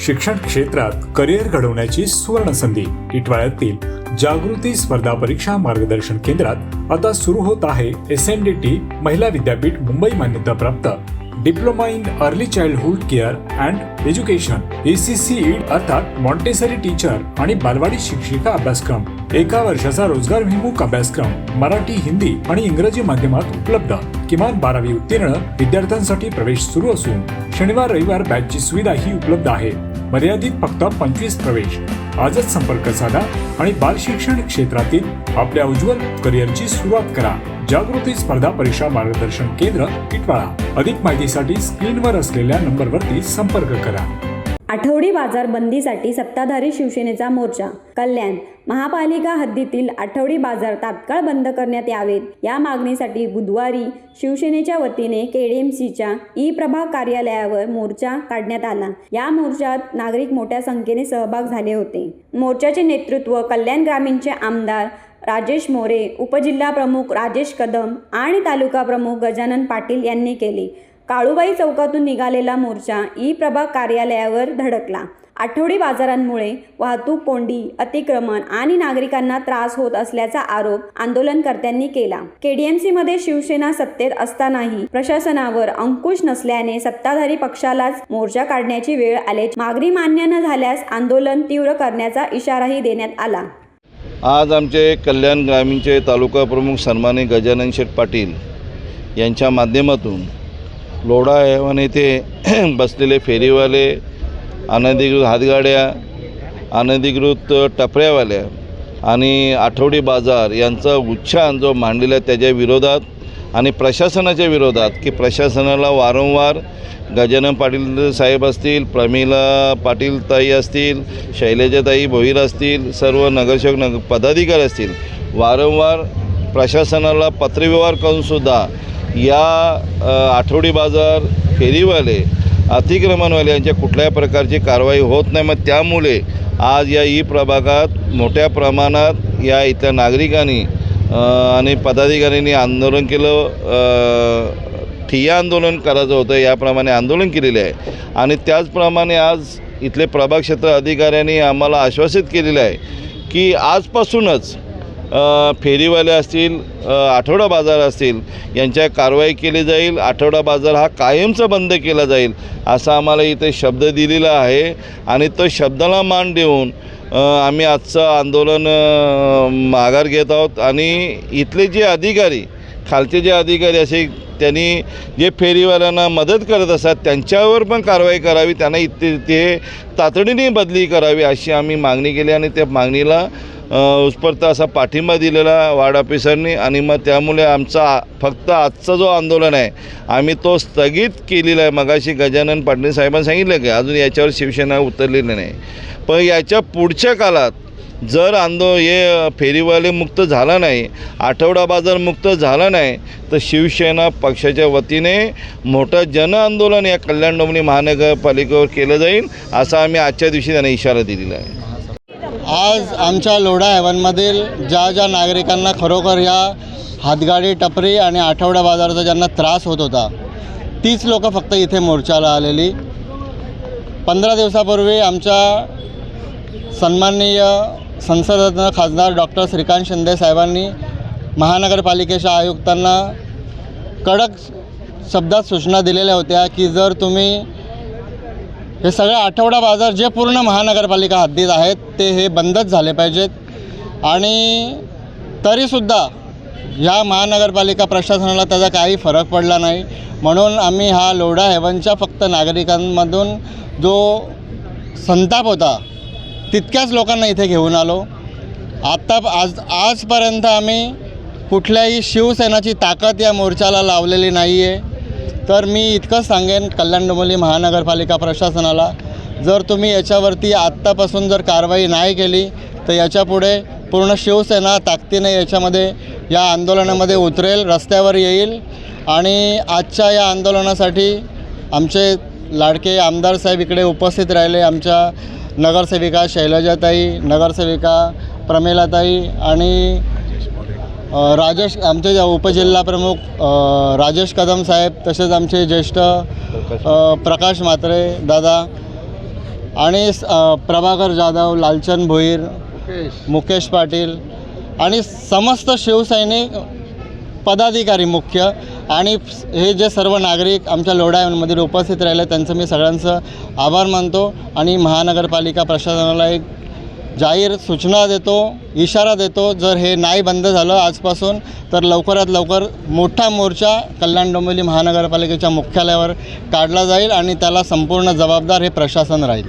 शिक्षण क्षेत्रात करिअर घडवण्याची सुवर्ण संधी. इटवाळ्यातील जागृती स्पर्धा परीक्षा मार्गदर्शन केंद्रात आता सुरू होत आहे SNDT महिला विद्यापीठ मुंबई मान्यताप्राप्त diploma in early childhood care and education ACCED अर्थात मॉन्टेसरी टीचर आणि बालवाडी शिक्षिका अभ्यासक्रम. 1 वर्षाचा रोजगारभिमुख अभ्यासक्रम मराठी, हिंदी आणि इंग्रजी माध्यमात उपलब्ध. किमान 12वी उत्तीर्ण विद्यार्थ्यांसाठी प्रवेश सुरू असून शनिवार रविवार बॅचची सुविधाही उपलब्ध आहे. मर्यादित फक्त 25 प्रवेश. आजच संपर्क साधा आणि बाल शिक्षण क्षेत्रातील आपल्या उज्ज्वल करिअरची सुरुवात करा. जागृती स्पर्धा परीक्षा मार्गदर्शन केंद्र, इटवाळा. अधिक माहितीसाठी स्क्रीनवर असलेल्या नंबरवरती संपर्क करा. आठवडी बाजार बंदीसाठी सत्ताधारी शिवसेनेचा मोर्चा. कल्याण महापालिका हद्दीतील आठवडी बाजार तात्काळ बंद करण्यात यावेत या मागणीसाठी बुधवारी शिवसेनेच्या वतीने KDMCच्या प्रभाग कार्यालयावर मोर्चा काढण्यात आला. या मोर्चात नागरिक मोठ्या संख्येने सहभाग झाले होते. मोर्चाचे नेतृत्व कल्याण ग्रामीणचे आमदार राजेश मोरे, उपजिल्हा प्रमुख राजेश कदम आणि तालुका प्रमुख गजानन पाटील यांनी केले. काळूबाई चौकातून निघालेला मोर्चा प्रभाग कार्यालयावर धडकला. आठवडी बाजारांमुळे वाहतूक कोंडी, अतिक्रमण आणि नागरिकांना त्रास होत असल्याचा आरोप आंदोलनकर्त्यांनी केला. KDMCमध्ये शिवसेना सत्तेत असतानाही प्रशासनावर अंकुश नसल्याने सत्ताधारी पक्षालाच मोर्चा काढण्याची वेळ आल्याची मागणी मान्य न झाल्यास आंदोलन तीव्र करण्याचा इशाराही देण्यात आला. आज आमचे कल्याण ग्रामीणचे तालुका प्रमुख सन्माननीय गजानन शेठ पाटील यांच्या माध्यमातून लोढा हैवान येथे बसलेले फेरीवाले, अनधिकृत हातगाड्या, अनधिकृत टपऱ्यावाल्या आणि आठवडी बाजार यांचा उच्छान जो मांडलेला त्याच्या विरोधात आणि प्रशासनाच्या विरोधात, की प्रशासनाला वारंवार गजानन पाटील साहेब असतील, प्रमिला पाटील ताई असतील, शैलजाताई भोईर असतील, सर्व नगरसेवक पदाधिकारी असतील, वारंवार प्रशासनाला पत्रव्यवहार करूनसुद्धा या आठवडी बाजार, फेरीवाले, अतिक्रमणवाले यांच्या कुठल्याही प्रकारची कारवाई होत नाही. मग त्यामुळे आज या प्रभागात मोठ्या प्रमाणात या इथल्या नागरिकांनी आणि पदाधिकाऱ्यांनी आंदोलन केलं. ठिय्या आंदोलन करायचं होतं, याप्रमाणे आंदोलन केलेले आहे. आणि त्याचप्रमाणे आज इथले प्रभाग क्षेत्र अधिकाऱ्यांनी आम्हाला आश्वासित केलेलं आहे की आजपासूनच फेरीवाले असतील, आठवडा बाजार असतील यांच्या कारवाई केली जाईल. आठवडा बाजार हा कायमचा बंद केला जाईल असा आम्हाला इथे शब्द दिलेला आहे. आणि तो शब्दाला मान देऊन आम्ही आजचं आंदोलन माघार घेत आहोत. आणि इथले जे अधिकारी, खालचे जे अधिकारी असे त्यांनी जे फेरीवाल्यांना मदत करत असतात त्यांच्यावर पण कारवाई करावी, त्यांना ते तातडीने बदली करावी अशी आम्ही मागणी केली. आणि त्या मागणीला उत्स्फूर्त असा पाठिंबा दिलेला वार्ड ऑफिसरनी. आणि मग त्यामुळे आमचा फक्त आजचा जो आंदोलन आहे आम्ही तो स्थगित केलेला आहे. मगाशी गजानन पाटील साहेबांनी सांगितलं की अजून याच्यावर शिवसेना उतरलेली नाही. पण याच्या पुढच्या काळात जर हे फेरीवाले मुक्त झाला नाही, आठवडा बाजार मुक्त झाला नाही, तर शिवसेना पक्षाच्या वतीने मोठं जनआंदोलन या कल्याण डोंबिवली महानगरपालिकेवर केलं जाईल असा आम्ही आजच्या दिवशी त्यांना इशारा दिलेला आहे. आज आमच्या लोढा हैवानमधील ज्या नागरिकांना खरोखर ह्या हातगाडी, टपरी आणि आठवडा बाजाराचा ज्यांना त्रास होत होता तीच लोकं फक्त इथे मोर्चाला आलेली. 15 दिवसापूर्वी आमच्या सन्माननीय संसदरत्न खासदार डॉक्टर श्रीकांत शिंदे साहेबांनी महानगरपालिकेच्या आयुक्तांना कडक शब्दात सूचना दिलेल्या होत्या की जर तुम्ही हे सगळे आठवडा बाजार जे पूर्ण महानगरपालिका हद्दीत आहेत ते हे बंदच झाले पाहिजेत. आणि तरीसुद्धा ह्या महानगरपालिका प्रशासनाला त्याचा काही फरक पडला नाही. म्हणून आम्ही हा लोढा हैवानच्या फक्त नागरिकांमधून जो संताप होता तितक्याच लोकांना इथे घेऊन आलो. आजपर्यंत आम्ही कुठल्याही शिवसेनाची ताकद या मोर्चाला लावलेली नाही आहे. तर मी इतकंच सांगेन कल्याण डोंबिवली महानगरपालिका प्रशासनाला, जर तुम्ही याच्यावरती आत्तापासून जर कारवाई नाही केली तर याच्यापुढे पूर्ण शिवसेना ताकदीने या आंदोलनामध्ये उतरेल, रस्त्यावर येईल. आणि आजच्या या आंदोलनासाठी आमचे लाडके आमदार साहेब इकडे उपस्थित राहिले. आमच्या नगरसेविका शैलजाताई, नगरसेविका प्रमिलाताई आणि आमचे उपजिल्हा प्रमुख राजेश कदम साहेब, तसेच आमचे ज्येष्ठ प्रकाश म्हात्रे दादा आणि प्रभाकर जाधव, लालचंद भोईर, मुकेश पाटील आणि समस्त शिवसैनिक पदाधिकारी मुख्य आणि हे जे सर्व नागरिक आमच्या लोढामध्ये उपस्थित राहिले त्यांचं मी सगळ्यांचं आभार मानतो आणि महानगरपालिका प्रशासनाला एक जाहीर सूचना देतो, इशारा देतो, जर हे नाही बंद झालं आजपासून तर लवकरात लवकर मोठा मोर्चा कल्याण डोंबिवली महानगरपालिकेच्या मुख्यालयावर काढला जाईल आणि त्याला संपूर्ण जबाबदार हे प्रशासन राहील.